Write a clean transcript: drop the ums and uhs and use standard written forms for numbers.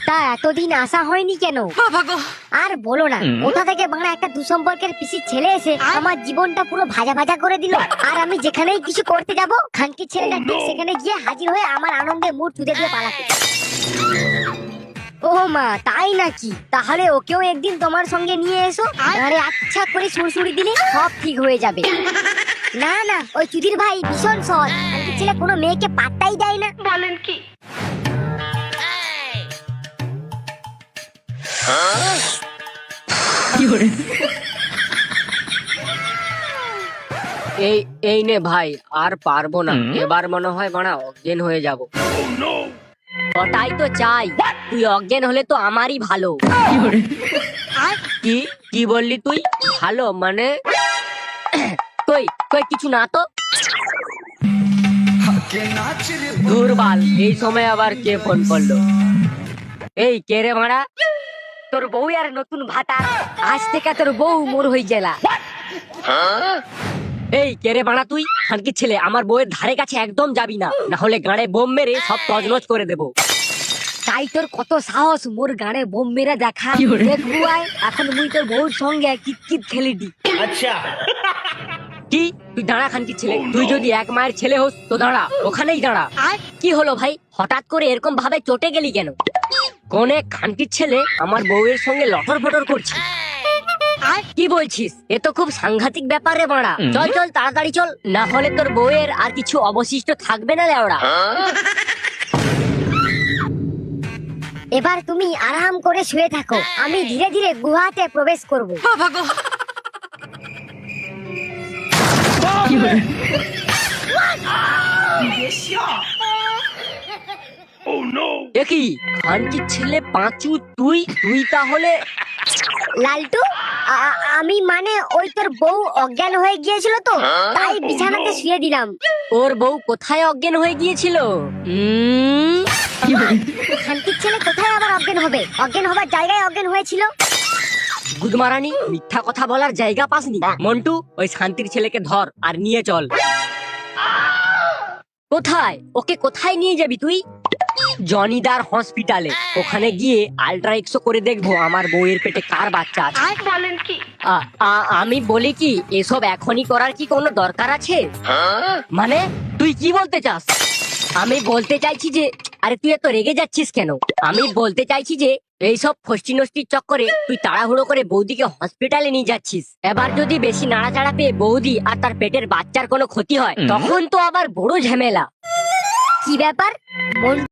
তা এতদিন আসা হয়নি কেন? আর বলো না, কোথা থেকে বাংলা একটা দুসম্পর্কের পিসির ছেলে এসে আমার জীবনটা পুরো ভাজা ভাজা করে দিল। আর আমি যেখানেই কিছু করতে যাব, খানকির ছেলেটা ঠিক সেখানে গিয়ে হাজির হয়ে আমার আনন্দে মুড চুদে দিয়ে পালাতে। ও মা, তাই নাকি? তাহলে ওকেও একদিন তোমার সঙ্গে নিয়ে এসো। আরে আচ্ছা করে সুড়সুড়ি দিলে সব ঠিক হয়ে যাবে। না না, ওই চুদির ভাই ভীষণ সৎ। খানকির ছেলে কোনো মেয়েকে পাত্তাই দেয় না। বলেন কি? এই এই নে ভাই, আর পারবো না, এবার মনে হয় বাড়া অজ্ঞান হয়ে যাব। ওটাই তো চাই, তুই অজ্ঞান হলে তো আমারই ভালো। কি কি বললি তুই? ভালো মানে? তুই তুই কিছু না তো। দুর্বাল, এই সময় আবার কে ফোন করলো? এই কে রে মারা? তোর বউ আর নতুন ভাতা, আজ থেকে তোর বউ মোর হয়ে গেলা। এই কে রে বাড়া তুই? খানকির ছেলে, আমার বউয়ের ধারে কাছে একদম যাবি না, না হলে গাড়ে বোম মেরে সব তজনজ করে দেবো। তাই তোর কত সাহস মোর গাড়ে বোম মেরে দেখা? দেখবো আয়, এখন মুই তোর বউর সঙ্গে কিতকিত খেলি দি। আচ্ছা কি তুই দাঁড়া খানকির ছেলে, তুই যদি এক মায়ের ছেলে হোস তো দাঁড়া, ওখানেই দাঁড়া। কি হলো ভাই, হঠাৎ করে এরকম ভাবে চটে গেলি কেন? কোন এক খানকির ছেলে আমার বউয়ের সঙ্গে লটর ফটর করছে? কি বলছিস? এ তো খুব সাংঘাতিক ব্যাপার রে বাড়া। চল চল তাড়াতাড়ি চল, না হলে তোর বউয়ের আর কিছু অবশিষ্ট থাকবে না লেওড়া। এবার তুমি আরাম করে শুয়ে থাকো, আমি ধীরে ধীরে গুহাতে প্রবেশ করব। দেখি খানকির ছেলে পাঁচু, তুই তুই তাহলে? লালটু, আমি মানে ওই তোর বউ অজ্ঞান হয়ে গিয়েছিল তো, তাই বিছানাতে শুয়ে দিলাম। ওর বউ কোথায় অজ্ঞান হয়ে গিয়েছিল? খানকির ছেলে কোথায় আবার অজ্ঞান হবে? অজ্ঞান হবার জায়গায় অজ্ঞান হয়েছিল। গুদমারানি, মিথ্যা কথা বলার জায়গা পাসনি। মন্টু, ওই শান্তির ছেলেকে ধর আর নিয়ে চল। কোথায়? ওকে কোথায় নিয়ে যাবি তুই? জনিদার হসপিটালে। ওখানে গিয়ে আল্ট্রা এক্সো করে দেখবো আমার বউয়ের পেটে কার বাচ্চা আছে। বলেন কি? আমি বলি কি, এসব এখনই করার কি কোনো দরকার আছে? মানে তুই কি বলতে চাস? আমি বলতে চাইছি যে, আরে তুই এত রেগে যাচ্ছিস কেন? আমি বলতে চাইছি যে এইসব ফষ্টি নষ্টির চক্করে তুই তাড়াহুড়ো করে বৌদিকে হসপিটালে নিয়ে যাচ্ছিস। এবার যদি বেশি নাড়াচাড়া পেয়ে বৌদি আর তার পেটের বাচ্চার কোনো ক্ষতি হয়, তখন তো আবার বড় ঝামেলা। কি ব্যাপার?